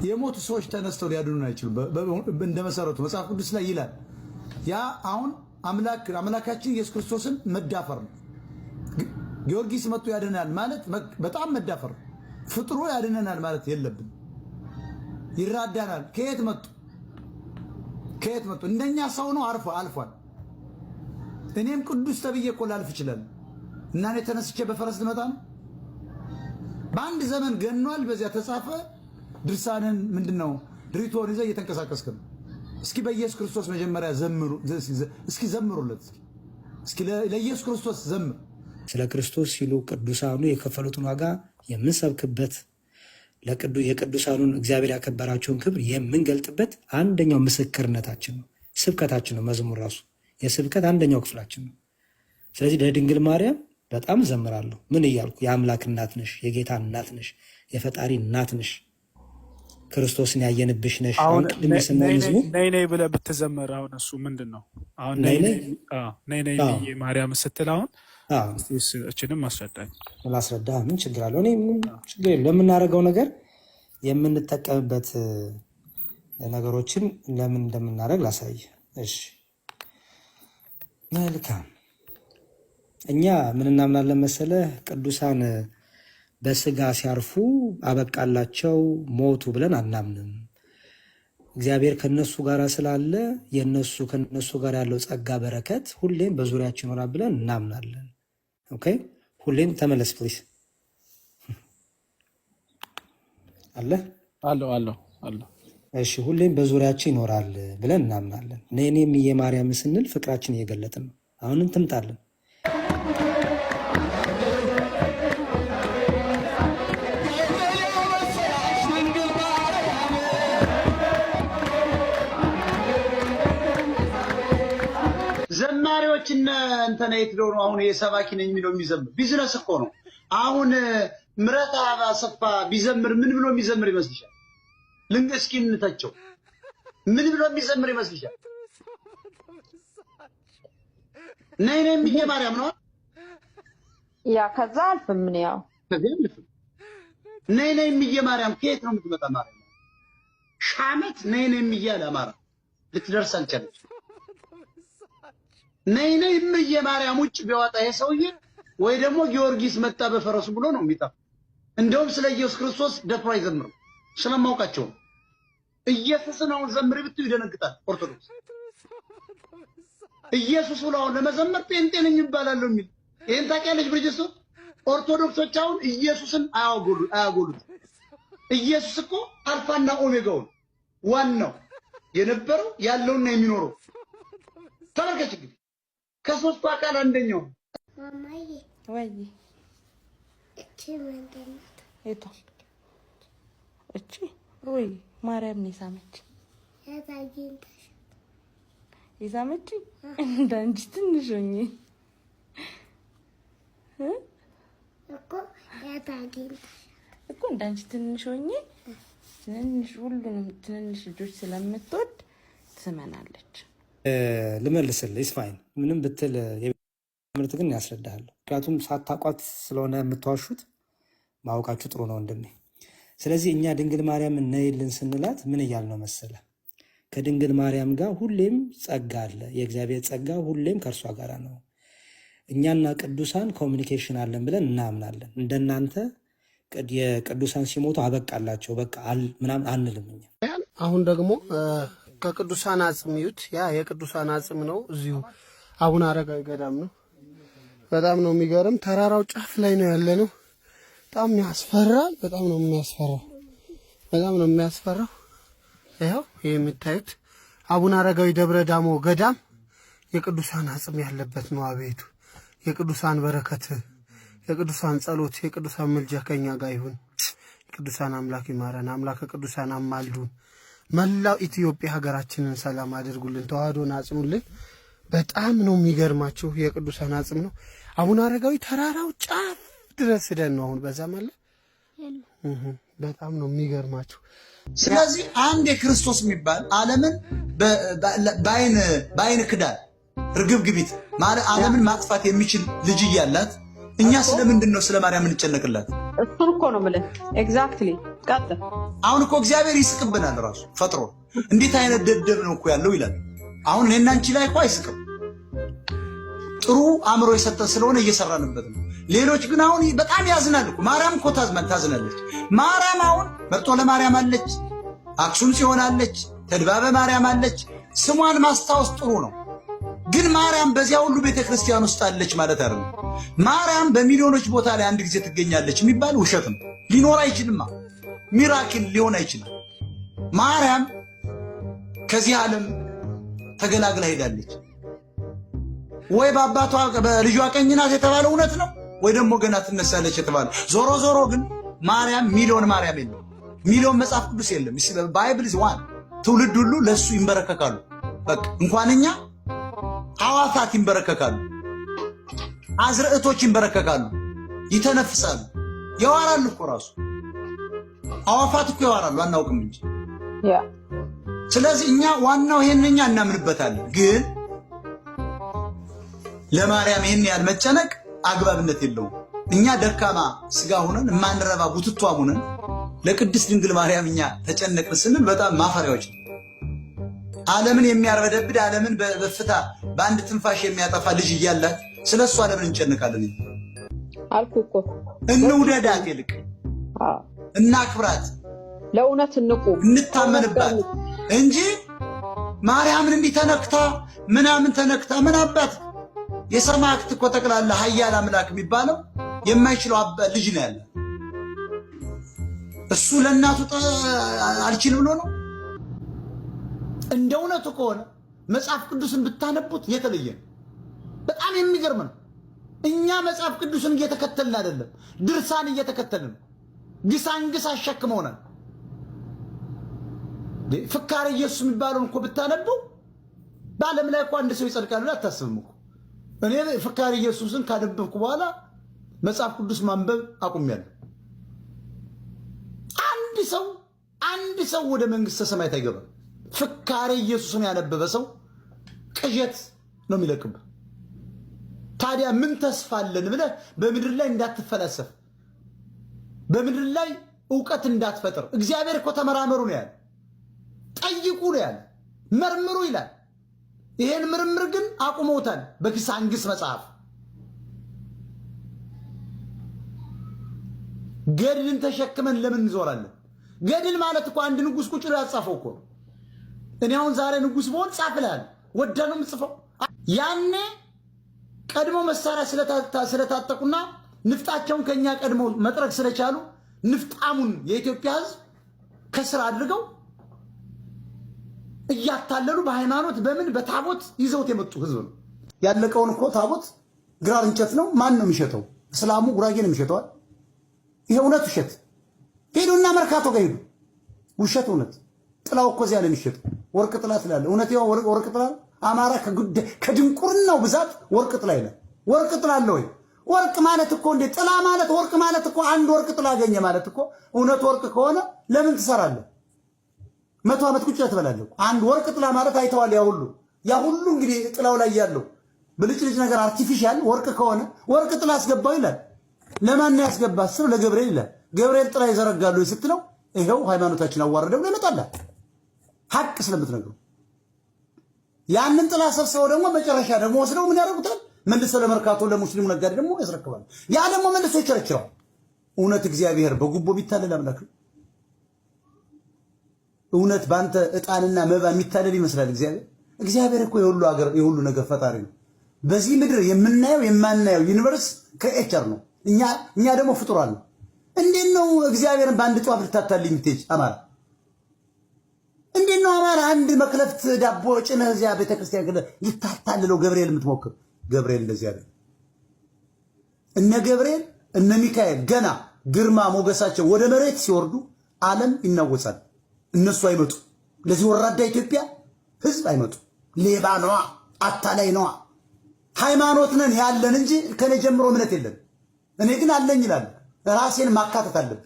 የሞቱ ሰዎች ተነስተው ሊያድኑን አይችሉም። እንደመሰረቱ መጽሐፍ ቅዱስ ላይ ይላል። ያ አሁን አምላካችን ኢየሱስ ክርስቶስን መዳፈር ነው። ጊዮርጊስ መጥቶ ያድነናል ማለት በጣም መዳፈር ነው። ፍጥሮ ያድነናል ማለት የለብን። ይራዳናል። ከየት መጡ? እንደኛ ሰው ነው። አልፏል። እኔም ቅዱስ ተብዬ እኮ ላልፍ ይችላል እና እኔ ተነስቼ በፈረስ ልመጣ ነው። በአንድ ዘመን ገኗል። በዚያ ተጻፈ። ድርሳንን ምንድነው? ድሪቶን ይዘህ እየተንቀሳቀስክ ነው። እስኪ በኢየሱስ ክርስቶስ መጀመሪያ ዘምሩ። እስኪ ዘምሩለት። እስኪ ለኢየሱስ ክርስቶስ ዘምር። ስለ ክርስቶስ ሲሉ ቅዱሳኑ የከፈሉትን ዋጋ የምንሰብክበት የቅዱሳኑን እግዚአብሔር ያከበራቸውን ክብር የምንገልጥበት አንደኛው ምስክርነታችን ነው፣ ስብከታችን ነው። መዝሙር ራሱ የስብከት አንደኛው ክፍላችን ነው። ስለዚህ ለድንግል ማርያም በጣም እዘምራለሁ። ምን እያልኩ? የአምላክ እናት ነሽ፣ የጌታ እናት ነሽ፣ የፈጣሪ እናት ነሽ፣ ክርስቶስን ያየንብሽ ነሽ። አሁን ቅድም የሰማነው ህዝቡ ነይ ነይ ብለህ ብትዘመር አሁን እሱ ምንድን ነው? አሁን ነይ ነይ ማርያም ስትል አሁን እችንም አስረዳኝ። ላስረዳ። ምን ችግር አለው? እኔ ምን ችግር የለም። ለምናደርገው ነገር የምንጠቀምበት ነገሮችን ለምን እንደምናደርግ ላሳይ። እሺ መልካም። እኛ ምን እናምናለን መሰለህ? ቅዱሳን በስጋ ሲያርፉ አበቃላቸው ሞቱ ብለን አናምንም። እግዚአብሔር ከነሱ ጋር ስላለ ከነሱ ጋር ያለው ጸጋ በረከት ሁሌም በዙሪያችን ይኖራል ብለን እናምናለን። ኦኬ፣ ሁሌም ተመለስ ፕሊስ። አለ። እሺ፣ ሁሌም በዙሪያችን ይኖራል ብለን እናምናለን። ነይኔም የማርያም ስንል ፍቅራችን እየገለጥን ነው። አሁንም ትምጣለን። ዘማሪዎች እንተና የትለው ነው። አሁን የሰባኪ ነኝ የሚለው የሚዘምር ቢዝነስ እኮ ነው። አሁን ምረታ አሰፋ ቢዘምር ምን ብሎ የሚዘምር ይመስልሻል? እስኪ እንተቸው። ምን ብሎ የሚዘምር ይመስልሻል? ነይ ነይ የሚዬ ማርያም ነው። ያ ከዛ አልፍ ምን ያው ከዚህ አልፍ ነይ ነይ የሚዬ ማርያም ከየት ነው የምትመጣ? ማርያም ሻመት ነይ ነይ የሚዬ አማራ ልትደርስ አልቻለች። ነይ ነይ የሚዬ ማርያም ውጭ ቢያወጣ ይሄ ሰውዬ ወይ ደግሞ ጊዮርጊስ መጣ በፈረሱ ብሎ ነው የሚጠፋ። እንደውም ስለ ኢየሱስ ክርስቶስ ደፍሮ አይዘምርም። ስለማውቃቸው ኢየሱስን አሁን ዘምሪ ብትዩ ይደነግጣል። ኦርቶዶክስ ኢየሱስ ብሎ አሁን ለመዘመር ጴንጤ ነኝ ይባላለሁ የሚል ይሄን ታውቂያለሽ ብርጅስቶ? ኦርቶዶክሶች አሁን ኢየሱስን አያጎሉት። ኢየሱስ እኮ አልፋና ኦሜጋው ዋናው የነበረው ያለውና የሚኖረው ተመልከች። እንግዲህ ከሶስቱ አካል አንደኛው ማማዬ ወይ እቺ ምንድን ናት? እቺ ወይ ማርያም ነው የሳመች እንዳንቺ ትንሽ ሆኜ እኮ እንዳንቺ ትንሽ ሆኜ ሁሉንም ትንንሽ ልጆች ስለምትወድ ትመናለች። ልመልስልህ ኢስፋይን ምንም ብትል ትምህርት ግን ያስረዳሃል። ምክንያቱም ሳታቋት ስለሆነ የምትዋሹት ማወቃችሁ ጥሩ ነው ወንድሜ። ስለዚህ እኛ ድንግል ማርያም ነይልን ስንላት ምን እያል ነው መሰለ? ከድንግል ማርያም ጋር ሁሌም ጸጋ አለ። የእግዚአብሔር ጸጋ ሁሌም ከእርሷ ጋር ነው። እኛና ቅዱሳን ኮሚኒኬሽን አለን ብለን እናምናለን። እንደናንተ የቅዱሳን ሲሞቱ አበቃላቸው በቃ ምናምን አንልም እኛ። አሁን ደግሞ ከቅዱሳን አጽም ይዩት። ያ የቅዱሳን አጽም ነው። እዚሁ አቡነ አረጋዊ ገዳም ነው። በጣም ነው የሚገርም። ተራራው ጫፍ ላይ ነው ያለ ነው። በጣም ያስፈራል። በጣም ነው የሚያስፈራው። ይኸው ይህ የምታዩት አቡነ አረጋዊ ደብረ ዳሞ ገዳም የቅዱሳን አጽም ያለበት ነው። አቤቱ የቅዱሳን በረከት፣ የቅዱሳን ጸሎት፣ የቅዱሳን ምልጃ ከኛ ጋር ይሁን። ቅዱሳን አምላክ ይማረን። አምላከ ቅዱሳን አማልዱን። መላው ኢትዮጵያ ሀገራችንን ሰላም አድርጉልን። ተዋህዶን አጽኑልን። በጣም ነው የሚገርማችሁ። የቅዱሳን አጽም ነው። አቡነ አረጋዊ ተራራው ጫፍ ድረስ ሄደን ነው አሁን በዛ ማለት በጣም ነው የሚገርማችሁ። ስለዚህ አንድ የክርስቶስ የሚባል ዓለምን በአይን ክዳን ርግብግቢት ማለት ዓለምን ማጥፋት የሚችል ልጅ እያላት እኛ ስለምንድን ነው ስለ ማርያም እንጨነቅላት? እሱን እኮ ነው የምልህ። ኤግዛክትሊ ቀጥል። አሁን እኮ እግዚአብሔር ይስቅብናል ራሱ ፈጥሮ። እንዴት አይነት ደደብ ነው እኮ ያለው ይላል። አሁን እኔና አንቺ ላይ እኮ አይስቅም። ጥሩ አእምሮ የሰጠን ስለሆነ እየሰራንበት ነው። ሌሎች ግን አሁን በጣም ያዝናል እኮ። ማርያም እኮ ታዝናለች። ማርያም አሁን መርጦ ለማርያም አለች፣ አክሱም ጽዮን አለች፣ ተድባበ ማርያም አለች። ስሟን ማስታወስ ጥሩ ነው። ግን ማርያም በዚያ ሁሉ ቤተክርስቲያን ውስጥ አለች ማለት አይደለም። ማርያም በሚሊዮኖች ቦታ ላይ አንድ ጊዜ ትገኛለች የሚባል ውሸት ነው። ሊኖር አይችልም። ሚራክል ሊሆን አይችልም። ማርያም ከዚህ ዓለም ተገላግላ ሄዳለች። ወይ በአባቷ በልጇ ቀኝ ናት የተባለው እውነት ነው፣ ወይ ደግሞ ገና ትነሳለች የተባለው። ዞሮ ዞሮ ግን ማርያም ሚሊዮን ማርያም የለም። ሚሊዮን መጽሐፍ ቅዱስ የለም። ባይብል ዋን ትውልድ ሁሉ ለሱ ይንበረከካሉ። በቃ እንኳን እኛ አዋፋት ይንበረከካሉ፣ አዝርዕቶች ይንበረከካሉ፣ ይተነፍሳሉ፣ ያወራሉ እኮ ራሱ አዋፋት እኮ ያወራሉ፣ አናውቅም እንጂ። ስለዚህ እኛ ዋናው ይሄንኛ እናምንበታለን። ግን ለማርያም ይሄን ያህል መጨነቅ አግባብነት የለውም። እኛ ደካማ ስጋ ሆነን የማንረባ ቡትቷ ሆነን ለቅድስት ድንግል ማርያም እኛ ተጨነቅን ስንል በጣም ማፈሪያዎች ነው። ዓለምን የሚያርበደብድ ዓለምን በፍታ በአንድ ትንፋሽ የሚያጠፋ ልጅ እያላት ስለሷ ዓለምን እንጨነቃለን አልኩ እኮ። እንውደዳት፣ ይልቅ እናክብራት፣ ለእውነት እንቁ፣ እንታመንባት እንጂ ማርያምን እንዲተነክታ ምናምን ተነክታ ምን አባት የሰማዕት እኮ ጠቅላላ ኃያል አምላክ የሚባለው የማይችለው ልጅ ነው ያለ። እሱ ለእናቱ አልችል ብሎ ነው። እንደ እውነቱ ከሆነ መጽሐፍ ቅዱስን ብታነቡት የተለየ ነው። በጣም የሚገርም ነው። እኛ መጽሐፍ ቅዱስን እየተከተልን አይደለም፣ ድርሳን እየተከተልን ነው። ግሳንግስ አሸክመውናል። ፍካሬ ኢየሱስ የሚባለውን እኮ ብታነቡ በዓለም ላይ እኮ አንድ ሰው ይጸድቃል ብለህ አታስብም እኮ። እኔ ፍካሬ ኢየሱስን ካነበብኩ በኋላ መጽሐፍ ቅዱስ ማንበብ አቁሜያለሁ። አንድ ሰው ወደ መንግስተ ሰማያት አይገባም። ፍካሬ ኢየሱስን ያነበበ ሰው ቅዠት ነው የሚለቅብህ። ታዲያ ምን ተስፋ አለን ብለህ በምድር ላይ እንዳትፈላሰፍ፣ በምድር ላይ ዕውቀት እንዳትፈጥር። እግዚአብሔር እኮ ተመራመሩ ነው ያለ፣ ጠይቁ ነው ያለ፣ መርምሩ ይላል። ይሄን ምርምር ግን አቁመውታል በግሳንግስ መጽሐፍ። ገድልን ተሸክመን ለምን እንዞራለን? ገድል ማለት እኮ አንድ ንጉሥ ቁጭ ብሎ ያጻፈው እኮ ነው። እኔ አሁን ዛሬ ንጉሥ ብሆን ጻፍልሃል፣ ወደ ነው የምጽፈው። ያኔ ቀድሞ መሳሪያ ስለታጠቁና ንፍጣቸውን ከኛ ቀድሞ መጥረግ ስለቻሉ ንፍጣሙን የኢትዮጵያ ሕዝብ ከስራ አድርገው እያታለሉ በሃይማኖት በምን በታቦት ይዘውት የመጡ ሕዝብ ነው። ያለቀውን እኮ ታቦት ግራር እንጨት ነው። ማን ነው የሚሸጠው? እስላሙ ጉራጌ ነው የሚሸጠዋል። ይሄ እውነት ውሸት? ሄዱና መርካቶ ጋር ሄዱ። ውሸት እውነት። ጥላው እኮ እዚያ ነው የሚሸጠው። ወርቅ ጥላ ትላለ። እውነት ያው ወርቅ ጥላ። አማራ ከድንቁርናው ብዛት ወርቅ ጥላ ይላል። ወርቅ ጥላ አለ ወይ? ወርቅ ማለት እኮ እንዴ ጥላ ማለት ወርቅ ማለት እኮ አንድ ወርቅ ጥላ አገኘ ማለት እኮ እውነት ወርቅ ከሆነ ለምን ትሰራለህ? 100 ዓመት ቁጭ ትበላለህ። አንድ ወርቅ ጥላ ማለት አይተዋል። ያ ሁሉ እንግዲህ ጥላው ላይ ያለው ብልጭልጭ ነገር አርቲፊሻል ወርቅ ከሆነ ወርቅ ጥላ አስገባው ይላል። ለማን ያስገባው? ስለ ለገብርኤል ይላል። ገብርኤል ጥላ ይዘረጋሉ ስትለው ይሄው ሃይማኖታችን አዋረደው ይመጣል። ሐቅ ስለምትነግሩ ያንን ጥላ ሰብስበው ደግሞ መጨረሻ ደግሞ ወስደው ምን ያደርጉታል? መልሰው ለመርካቶ ለሙስሊሙ ነጋዴ ደግሞ ያስረክባል። ያ ደግሞ መልሶ ይቸረችራል። እውነት እግዚአብሔር በጉቦ ቢታለል አምላክ ነው? እውነት ባንተ ዕጣንና መባ የሚታለል ይመስላል እግዚአብሔር? እግዚአብሔር እኮ የሁሉ ነገር ፈጣሪ ነው። በዚህ ምድር የምናየው የማናየው ዩኒቨርስ ክሬኤተር ነው። እኛ ደግሞ ፍጡራን ነው። እንዴት ነው እግዚአብሔርን በአንድ ጧፍ ልታታልኝ የምትሄጅ አማራ? እንዴት ነው አማራ አንድ መክለፍት ዳቦ ጭነህ እዚያ ቤተክርስቲያን ልታታልለው ገብርኤል የምትሞክር? ገብርኤል እንደዚህ አይደል። እነ ገብርኤል እነ ሚካኤል ገና ግርማ ሞገሳቸው ወደ መሬት ሲወርዱ ዓለም ይናወጻል። እነሱ አይመጡ። ለዚህ ወራዳ ኢትዮጵያ ህዝብ አይመጡ። ሌባ ነዋ፣ አታላይ ነዋ። ሃይማኖት ነን ያለን እንጂ ከኔ ጀምሮ እምነት የለም። እኔ ግን አለኝ ይላል። ራሴን ማካተት አለብን።